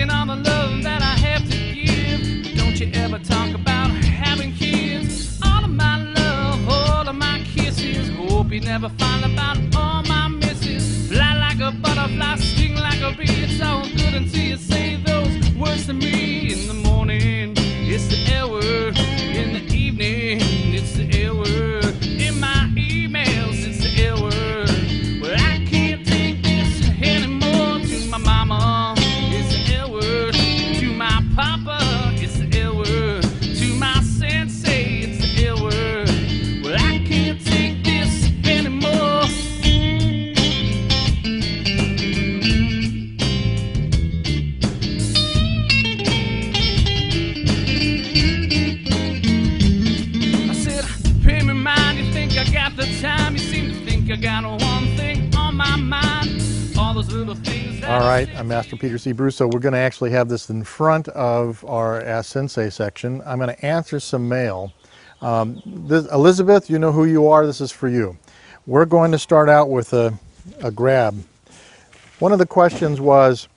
On the love that I have to give. Don't you ever talk about having kids. All of my love, all of my kisses. Hope you never find about all my misses. Fly like a butterfly, sting like a bee. It's all good until you say those words to me. In the morning, it's the L word. In the evening, it's the L word. In my emails, it's the L word. Well, I can't take this anymore. To my mama, Papa, it's the L word. To my sensei, it's the L word. Well, I can't take this anymore. I said, pay me mind, you think I got the time? You seem to think I got one thing on my mind. All those little things that... All right, I'm Master Peter C. Bruce, so we're going to actually have this in front of our Ask Sensei section. I'm going to answer some mail. Elizabeth, you know who you are. This is for you. We're going to start out with a grab. One of the questions was,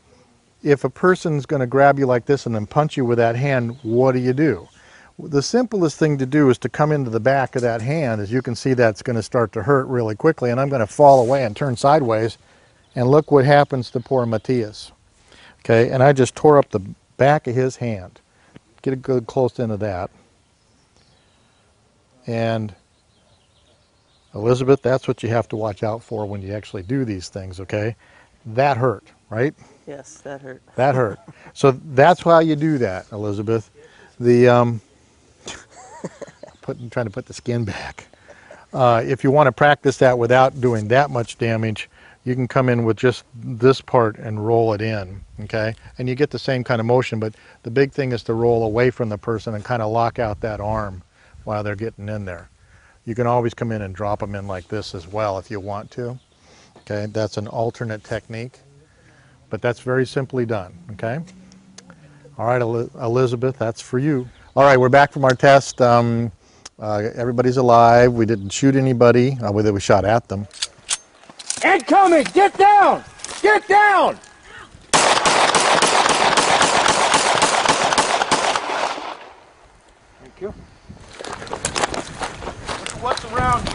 if a person's going to grab you like this and then punch you with that hand, what do? The simplest thing to do is to come into the back of that hand. As you can see, that's going to start to hurt really quickly, and I'm going to fall away and turn sideways. And look what happens to poor Matthias. Okay, and I just tore up the back of his hand. Get a good close into that. And Elizabeth, that's what you have to watch out for when you actually do these things, okay? That hurt, right? Yes, that hurt. That hurt. So that's how you do that, Elizabeth. The trying to put the skin back. If you want to practice that without doing that much damage, you can come in with just this part and roll it in, okay? And you get the same kind of motion, but the big thing is to roll away from the person and kind of lock out that arm while they're getting in there. You can always come in and drop them in like this as well if you want to, okay? That's an alternate technique, but that's very simply done, okay? All right, Elizabeth, that's for you. All right, we're back from our test. Everybody's alive. We didn't shoot anybody, whether we shot at them. Incoming! Get down! Get down! Thank you. What's around you?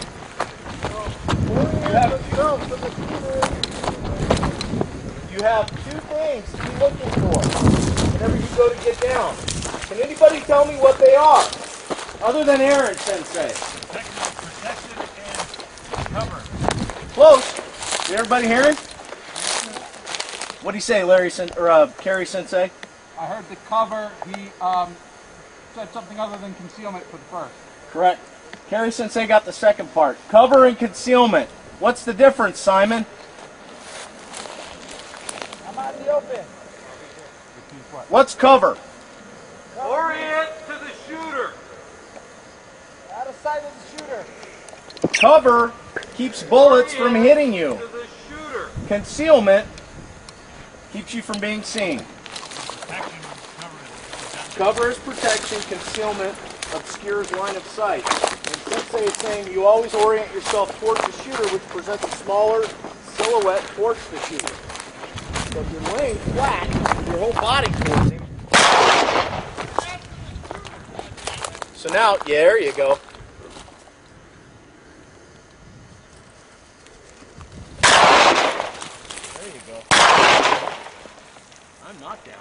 You have two things to be looking for whenever you go to get down. Can anybody tell me what they are? Other than Aaron, Sensei. Protection and cover. Close. Is everybody hearing? What do you say, Kerry Sensei? I heard the cover. He said something other than concealment for the first. Correct. Kerry Sensei got the second part. Cover and concealment. What's the difference, Simon? I'm out in the open. What's cover? Orient to the shooter. Out of sight of the shooter. Cover keeps bullets from hitting you. To the shooter. Concealment keeps you from being seen. Cover is protection, concealment obscures line of sight. And Sensei is saying you always orient yourself towards the shooter, which presents a smaller silhouette towards the shooter. So if you're laying flat with your whole body towards him. So now, yeah, there you go. There you go. I'm not down.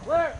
Clear.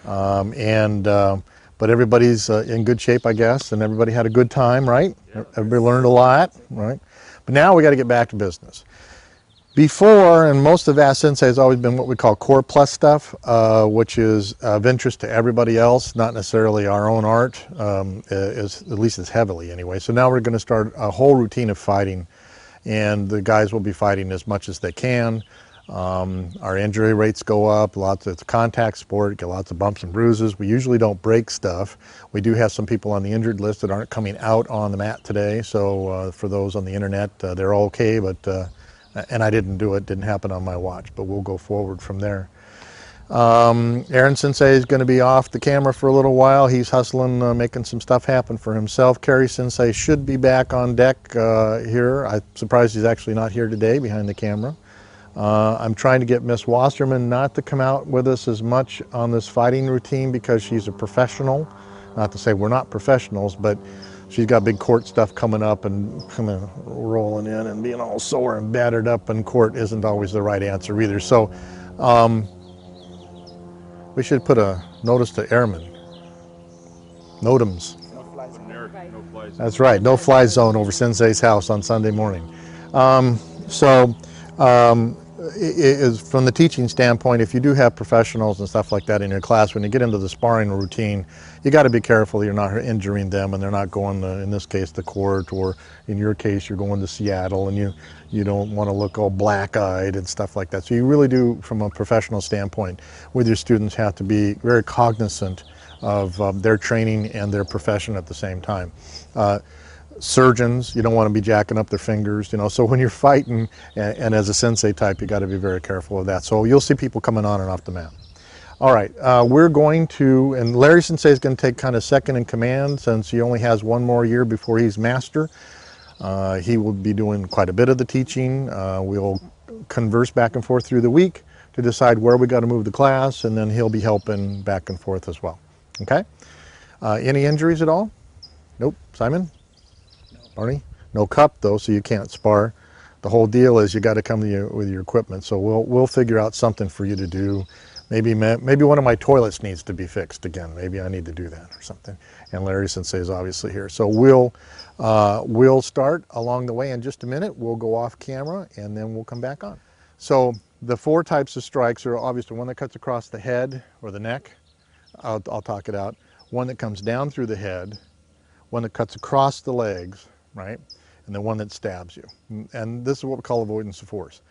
But everybody's in good shape, I guess, and everybody had a good time, right? Everybody learned a lot, right? But now we got to get back to business. Before, and most of Ask Sensei has always been what we call Core Plus stuff, which is of interest to everybody else, not necessarily our own art, at least it's heavily anyway. So now we're going to start a whole routine of fighting, and the guys will be fighting as much as they can. Our injury rates go up, it's a contact sport, get lots of bumps and bruises. We usually don't break stuff. We do have some people on the injured list that aren't coming out on the mat today, so for those on the internet, they're okay, but and I didn't do it, didn't happen on my watch, but we'll go forward from there. Aaron Sensei is going to be off the camera for a little while. He's hustling, making some stuff happen for himself. Kerry Sensei should be back on deck here. I'm surprised he's actually not here today behind the camera. I'm trying to get Miss Wasserman not to come out with us as much on this fighting routine because she's a professional. Not to say we're not professionals, but she's got big court stuff coming up, and kind of rolling in and being all sore and battered up in court isn't always the right answer either. So we should put a notice to airmen. NOTAMs. That's right, no fly zone over Sensei's house on Sunday morning. From the teaching standpoint, if you do have professionals and stuff like that in your class, when you get into the sparring routine, you got to be careful you're not injuring them and they're not going to, in this case, the court, or in your case, you're going to Seattle, and you don't want to look all black-eyed and stuff like that. So you really do, from a professional standpoint, with your students, have to be very cognizant of their training and their profession at the same time. Surgeons, you don't want to be jacking up their fingers, so when you're fighting, and as a sensei type, you got to be very careful of that. So you'll see people coming on and off the mat. All right, we're going to, and Larry Sensei is going to take kind of second in command since he only has one more year before he's master. He will be doing quite a bit of the teaching. We'll converse back and forth through the week to decide where we got to move the class, and then he'll be helping back and forth as well. Okay? Any injuries at all? Nope. Simon? Barney? No cup though, so you can't spar. The whole deal is you got to come to with your equipment. So we'll figure out something for you to do. Maybe one of my toilets needs to be fixed again. Maybe I need to do that or something. And Larry Sensei is obviously here. So we'll start along the way in just a minute. We'll go off camera and then we'll come back on. So the 4 types of strikes are obviously one that cuts across the head or the neck. I'll talk it out. One that comes down through the head, one that cuts across the legs, right? And the one that stabs you. And this is what we call avoidance of force.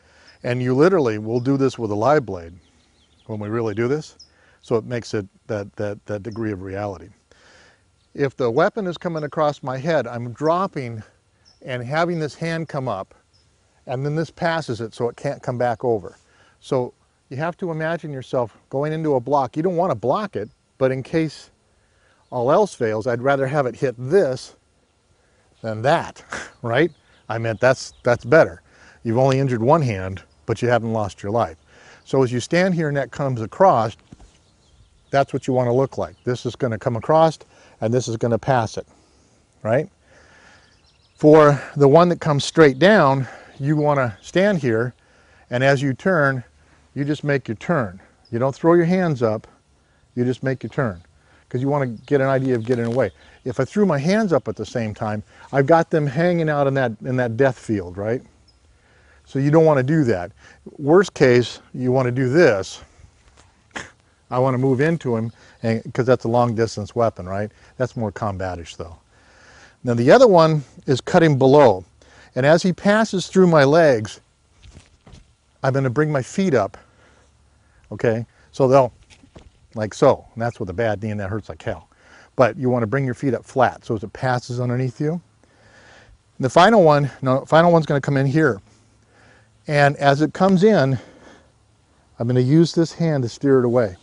And you literally will do this with a live blade when we really do this. So it makes it that degree of reality. If the weapon is coming across my head, I'm dropping and having this hand come up, and then this passes it so it can't come back over. So you have to imagine yourself going into a block. You don't want to block it, but in case all else fails, I'd rather have it hit this than that, right? I meant that's better. You've only injured one hand, but you haven't lost your life. So as you stand here and that comes across, that's what you want to look like. This is going to come across and this is going to pass it, right? For the one that comes straight down, you want to stand here, and as you turn, you just make your turn. You don't throw your hands up, you just make your turn, because you want to get an idea of getting away. If I threw my hands up at the same time, I've got them hanging out in that death field, right? So you don't want to do that. Worst case, you want to do this. I want to move into him, because that's a long distance weapon, right? That's more combatish though. Now the other one is cutting below. And as he passes through my legs, I'm going to bring my feet up, okay? So they'll, like so, and that's with a bad knee and that hurts like hell. But you want to bring your feet up flat so as it passes underneath you. And the final one's going to come in here. And as it comes in, I'm going to use this hand to steer it away.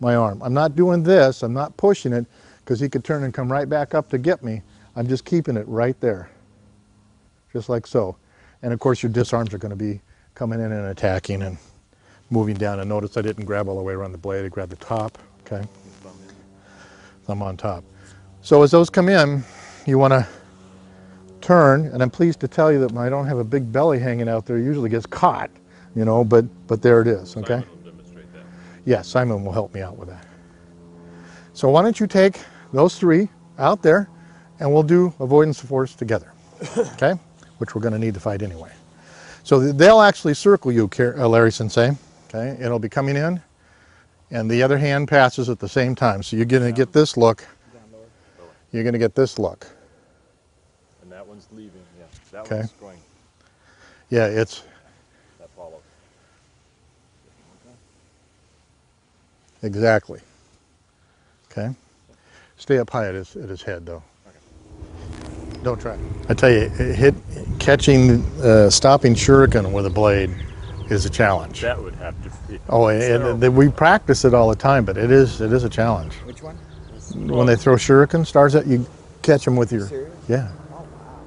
My arm. I'm not doing this, I'm not pushing it, because he could turn and come right back up to get me. I'm just keeping it right there. Just like so. And of course your disarms are going to be coming in and attacking and moving down. And notice I didn't grab all the way around the blade, I grabbed the top, okay? Thumb on top. So as those come in, you want to turn, and I'm pleased to tell you that when I don't have a big belly hanging out there, it usually gets caught, but there it is, okay? Yes, Simon will help me out with that. So why don't you take those 3 out there, and we'll do avoidance of force together, okay? Which we're going to need to fight anyway. So they'll actually circle you, Larry Sensei, okay? It'll be coming in, and the other hand passes at the same time. So you're going to get this look. You're going to get this look. And that one's leaving, yeah. That Okay. one's going. Yeah, it's... That follows. Exactly. Okay. Stay up high at his head, though. Okay. Don't try. I tell you, catching, stopping shuriken with a blade is a challenge. That would have to be. Oh, and we practice it all the time, but it is a challenge. Which one? When they throw shuriken stars at you, catch them with your... Serious? Yeah. Oh, wow.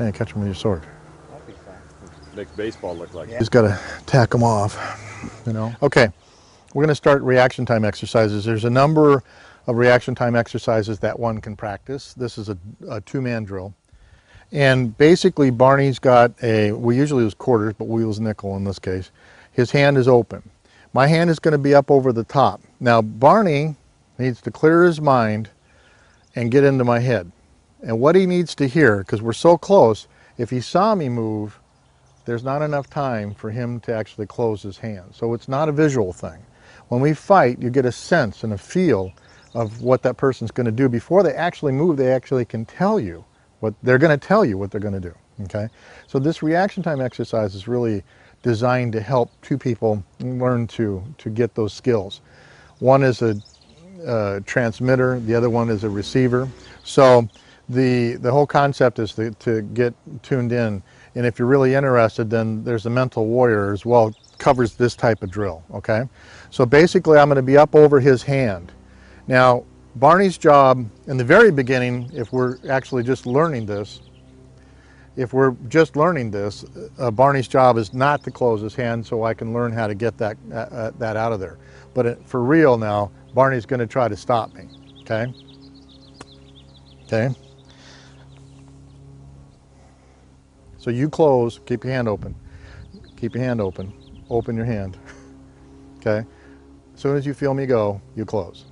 Yeah, catch them with your sword. That'd be fun. Makes baseball look like You just got to tack them off, you know. Okay, we're going to start reaction time exercises. There's a number of reaction time exercises that one can practice. This is a two-man drill. And basically Barney's got we usually use quarters, but we use nickel in this case. His hand is open. My hand is going to be up over the top. Now Barney needs to clear his mind and get into my head. And what he needs to hear, because we're so close, if he saw me move, there's not enough time for him to actually close his hand. So it's not a visual thing. When we fight, you get a sense and a feel of what that person's going to do. Before they actually move, they actually can tell you what they're going to tell you what they're going to do. Okay? So this reaction time exercise is really designed to help two people learn to get those skills. One is a transmitter, the other one is a receiver. So the whole concept is to get tuned in. And if you're really interested, then there's a mental warrior as well, covers this type of drill, okay? So basically I'm going to be up over his hand. Now Barney's job in the very beginning, if we're actually just learning this, Barney's job is not to close his hand so I can learn how to get that out of there. But for real now, Barney's going to try to stop me, okay? Okay? So you close, keep your hand open. Keep your hand open. Open your hand, okay? As soon as you feel me go, you close,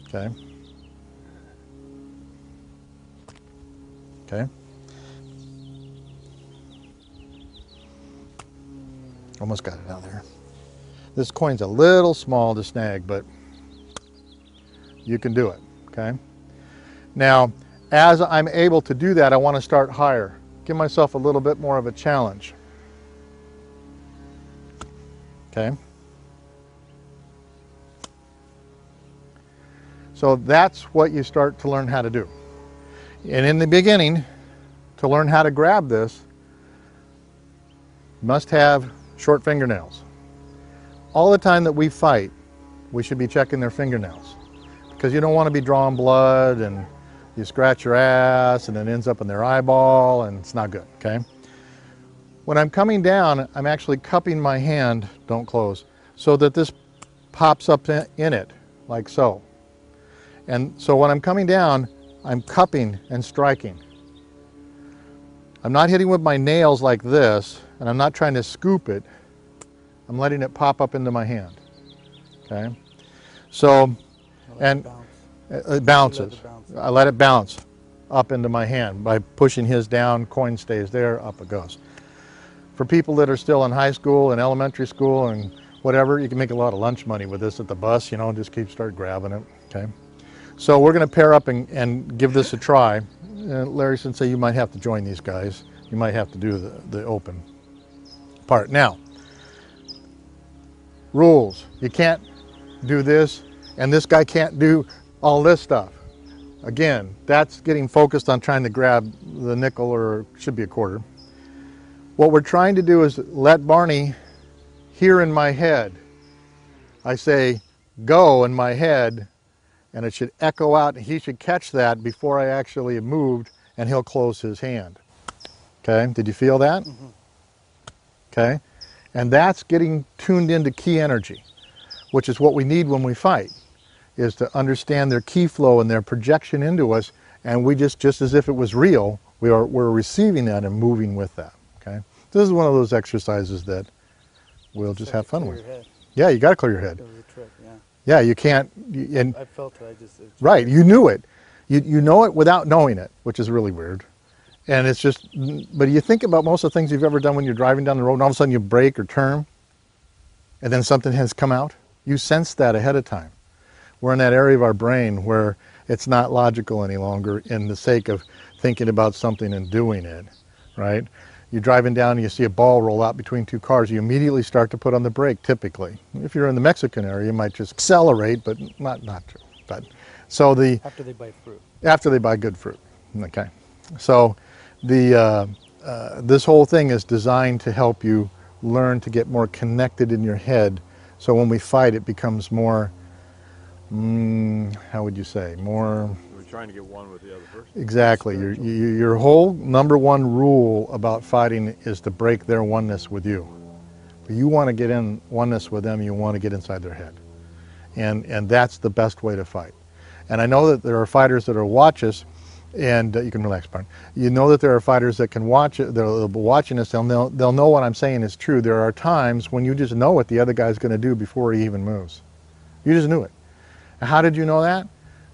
okay? Okay? Almost got it out there. This coin's a little small to snag, but you can do it, okay? Now, as I'm able to do that, I want to start higher. Give myself a little bit more of a challenge. Okay? So that's what you start to learn how to do. And in the beginning, to learn how to grab this, you must have short fingernails. All the time that we fight, we should be checking their fingernails, because you don't want to be drawing blood and you scratch your ass and it ends up in their eyeball and it's not good, okay? When I'm coming down, I'm actually cupping my hand, don't close, so that this pops up in it, like so. And so when I'm coming down, I'm cupping and striking. I'm not hitting with my nails like this, and I'm not trying to scoop it. I'm letting it pop up into my hand, okay? So, and it bounces. I let it bounce up into my hand by pushing his down, coin stays there, up it goes. For people that are still in high school and elementary school and whatever, you can make a lot of lunch money with this at the bus, you know, just start grabbing it, okay? So we're going to pair up and give this a try. Larry Sensei, you might have to join these guys. You might have to do the open part. Now, rules. You can't do this, and this guy can't do all this stuff. Again, that's getting focused on trying to grab the nickel, or should be a quarter. What we're trying to do is let Barney hear in my head. I say, go in my head, and it should echo out, and he should catch that before I actually have moved, and he'll close his hand. Okay, did you feel that? Mm-hmm. Okay, and that's getting tuned into key energy, which is what we need when we fight, is to understand their key flow and their projection into us, and we just as if it was real, we're receiving that and moving with that, okay? This is one of those exercises that we'll just have fun with. Yeah, you got to clear your head. That was a trick, yeah. Yeah, you can't. And I felt it, I just... right, you knew it. You know it without knowing it, which is really weird. And it's just, but you think about most of the things you've ever done when you're driving down the road and all of a sudden you brake or turn and then something has come out. You sense that ahead of time. We're in that area of our brain where it's not logical any longer in the sake of thinking about something and doing it, right? You're driving down and you see a ball roll out between two cars, you immediately start to put on the brake, typically. If you're in the Mexican area, you might just accelerate, but not true. But, so the... After they buy fruit. After they buy good fruit, okay? So this whole thing is designed to help you learn to get more connected in your head, so when we fight it becomes more, how would you say, more... We're trying to get one with the other person. Exactly. Your whole number one rule about fighting is to break their oneness with you. You want to get in oneness with them, you want to get inside their head. And that's the best way to fight. And I know that there are fighters that will watch us, and you can relax, Barn. You know that there are fighters that can watch it, they'll be watching us, they'll know what I'm saying is true. There are times when you just know what the other guy's going to do before he even moves. You just knew it. How did you know that?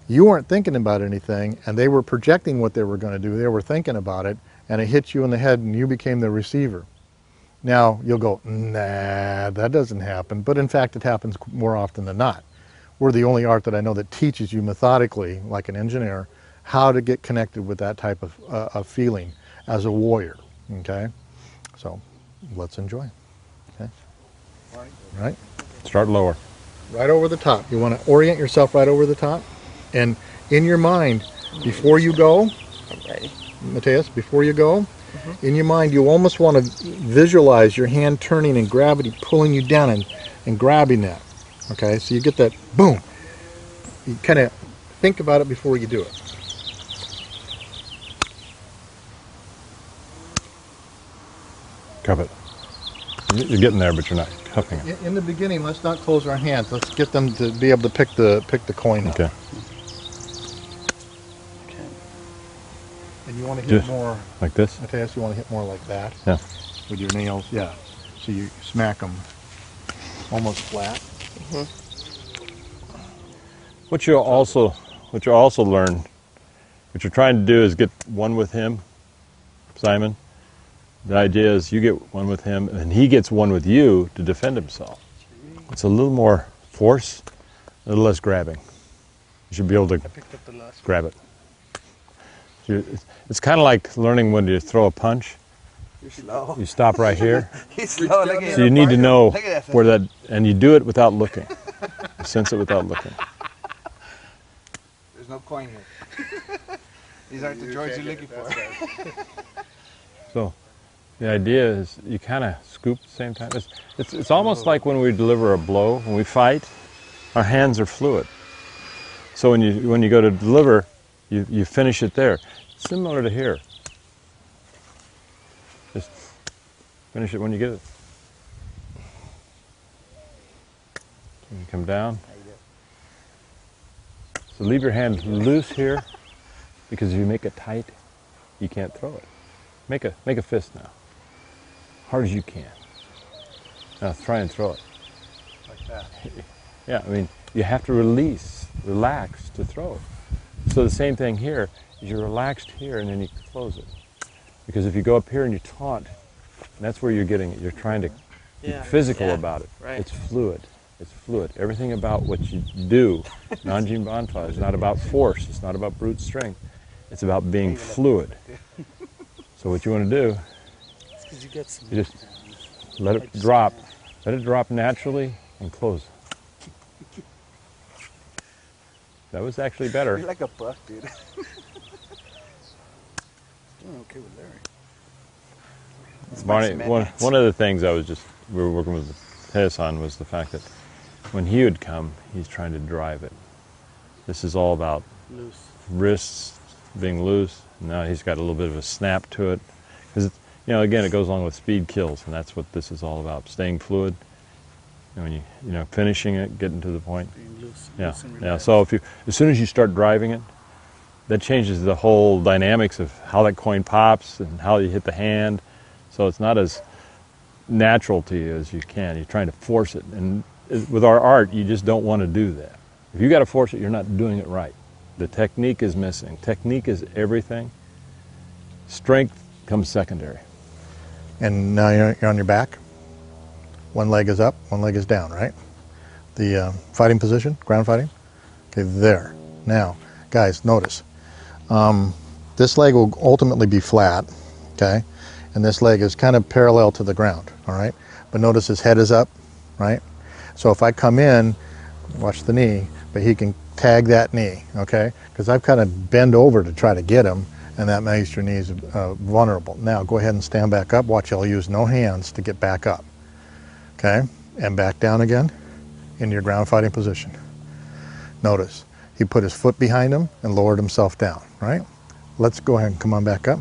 You weren't thinking about anything, and they were projecting what they were going to do. They were thinking about it, and it hit you in the head, and you became the receiver. Now, you'll go, nah, that doesn't happen. But in fact, it happens more often than not. We're the only art that I know that teaches you methodically, like an engineer, how to get connected with that type of feeling as a warrior, okay? So, let's enjoy, okay? Right? Start lower. Right over the top. You want to orient yourself right over the top. And in your mind, before you go, Mateus, before you go, in your mind, you almost want to visualize your hand turning and gravity pulling you down and grabbing that. Okay, so you get that boom. You kind of think about it before you do it. Cup it. You're getting there, but you're not cupping it. In the beginning, let's not close our hands. Let's get them to be able to pick the coin up. Okay. Okay. And you want to hit more like this? Mateus, you want to hit more like that? Yeah. With your nails, yeah. So you smack them almost flat. What you'll also learn, what you're trying to do is get one with him, Simon. The idea is you get one with him, and he gets one with you to defend himself. It's a little more force, a little less grabbing. You should be able to grab it. It's kind of like learning when to throw a punch. You're slow. You stop right here. He's slow. Look at So you need to know Look at that where that, and you do it without looking. You sense it without looking. There's no coin here. These aren't the droids you're looking for. So the idea is you kind of scoop at the same time. It's almost like when we deliver a blow, when we fight, our hands are fluid. So when you go to deliver, you finish it there. Similar to here. Just finish it when you get it. And you come down. So leave your hand loose here, because if you make it tight, you can't throw it. Make a fist now. Hard as you can. Now try and throw it. Like that. Yeah, I mean, you have to relax to throw it. So the same thing here is you're relaxed here and then you close it. Because if you go up here and you taunt, that's where you're getting it. You're trying to be physical about it. Right. It's fluid. It's fluid. Everything about what you do in Anjing Banfa is not about force. It's not about brute strength. It's about being fluid. So what you want to do, you just let it drop. Let it drop naturally and close. That was actually better. You're like a buck, dude. Doing okay with Larry. Barney, one of the things we were working with Hess on was the fact that when he would come, he's trying to drive it. This is all about wrists being loose. Now he's got a little bit of a snap to it. Because, again, it goes along with speed kills, and that's what this is all about, staying fluid. And when you finishing it, getting to the point. Being loose, Yeah. So as soon as you start driving it, that changes the whole dynamics of how that coin pops and how you hit the hand. So it's not as natural to you as you can. You're trying to force it, and with our art, you just don't want to do that. If you got to force it, you're not doing it right. The technique is missing. Technique is everything. Strength comes secondary. And now you're on your back. One leg is up, one leg is down, right? The fighting position, ground fighting. Okay, there. Now, guys, notice. This leg will ultimately be flat, okay? And this leg is kind of parallel to the ground, all right? But notice his head is up, right? So if I come in, watch the knee, but he can tag that knee, okay? Because I've kind of bent over to try to get him, and that makes your knees vulnerable. Now go ahead and stand back up. Watch, he'll use no hands to get back up, okay? And back down again into your ground fighting position. Notice, he put his foot behind him and lowered himself down, right? Let's go ahead and come on back up.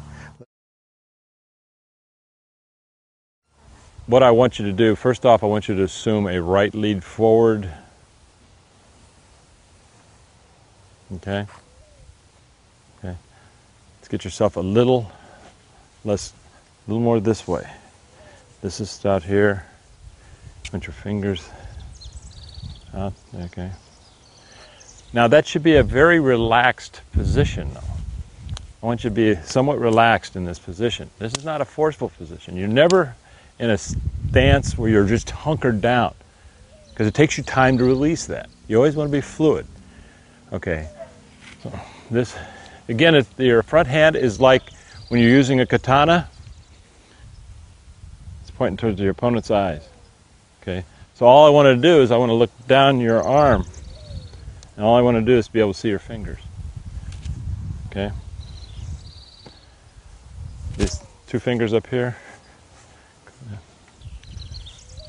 What I want you to do, first off, I want you to assume a right lead forward. Okay? Okay. Let's get yourself a little more this way. This is out here. Put your fingers out. Okay. Now that should be a very relaxed position, though. I want you to be somewhat relaxed in this position. This is not a forceful position. You're never in a stance where you're just hunkered down, because it takes you time to release that. You always want to be fluid. Okay. So this, again, your front hand is like when you're using a katana. It's pointing towards your opponent's eyes. Okay. So all I want to do is I want to look down your arm, and all I want to do is be able to see your fingers. Okay. These two fingers up here.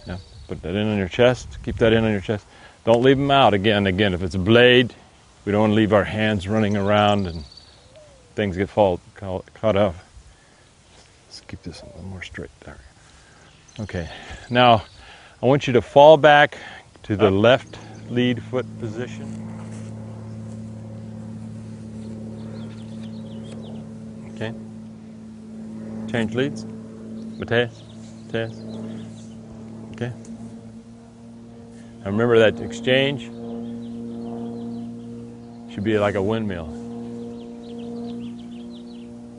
Yeah. Put that in on your chest. Keep that in on your chest. Don't leave them out. Again, if it's a blade, we don't want to leave our hands running around and things get caught up. Let's keep this a little more straight there. Okay. Now, I want you to fall back to the left lead foot position. Okay. Change leads. Mateus. Okay. Now remember that exchange should be like a windmill.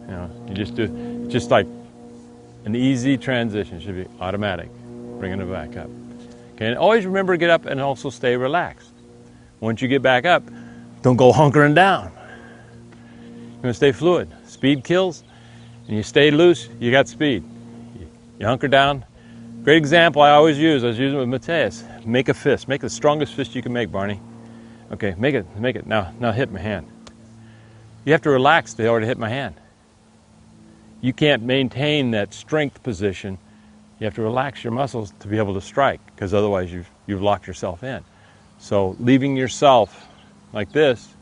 You know, you just do, just like an easy transition. Should be automatic, bringing it back up. Okay, and always remember to get up and also stay relaxed. Once you get back up, don't go hunkering down. You're gonna stay fluid. Speed kills, and you stay loose, you got speed. You hunker down. Great example I always use, I was using it with Mateus. Make a fist, make the strongest fist you can make, Barney. Okay, make it, now hit my hand. You have to relax to already hit my hand. You can't maintain that strength position. You have to relax your muscles to be able to strike, because otherwise you've locked yourself in. So leaving yourself like this,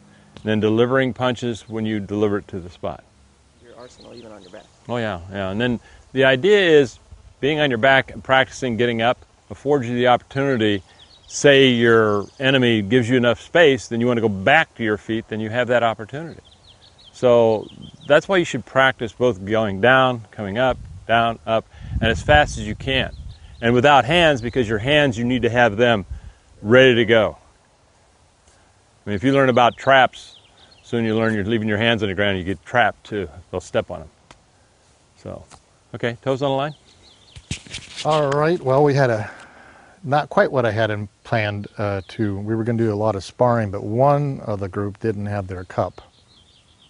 then delivering punches when you deliver it to the spot. Your arsenal even on your back. Oh yeah. And then the idea is being on your back and practicing getting up affords you the opportunity. Say your enemy gives you enough space, then you want to go back to your feet, then you have that opportunity. So that's why you should practice both going down, coming up, down, up, and as fast as you can. And without hands, because your hands, you need to have them ready to go. I mean, if you learn about traps, soon you learn you're leaving your hands on the ground, you get trapped too. They'll step on them. So, okay, toes on the line. All right, well, we had not quite what I had planned we were going to do a lot of sparring, but one of the group didn't have their cup.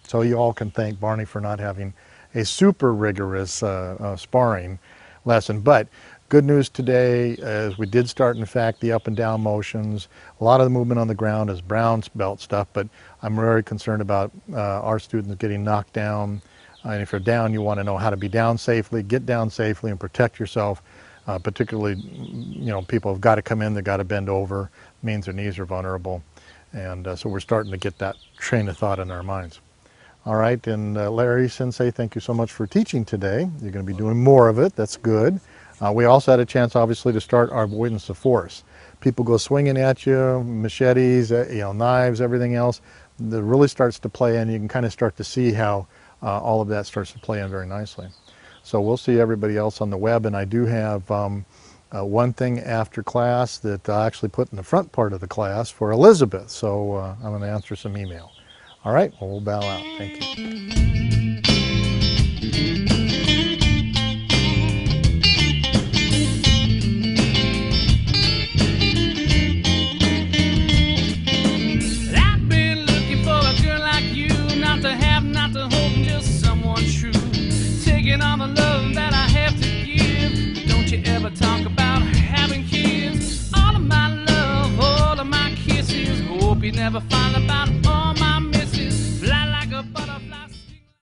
So you all can thank Barney for not having a super rigorous sparring lesson. But good news today is we did start, in fact, the up and down motions. A lot of the movement on the ground is brown belt stuff, but I'm very concerned about our students getting knocked down. And if you're down, you want to know how to be down safely, get down safely, and protect yourself. Particularly, you know, people have got to come in, they've got to bend over, means their knees are vulnerable. And so we're starting to get that train of thought in our minds. All right, and Larry, Sensei, thank you so much for teaching today. You're going to be doing more of it. That's good. We also had a chance, obviously, to start our avoidance of force. People go swinging at you, machetes, knives, everything else. That really starts to play in. You can kind of start to see how all of that starts to play in very nicely. So we'll see everybody else on the web, and I do have one thing after class that I actually put in the front part of the class for Elizabeth. So I'm going to answer some email. All right, well, we'll bow out. Thank you.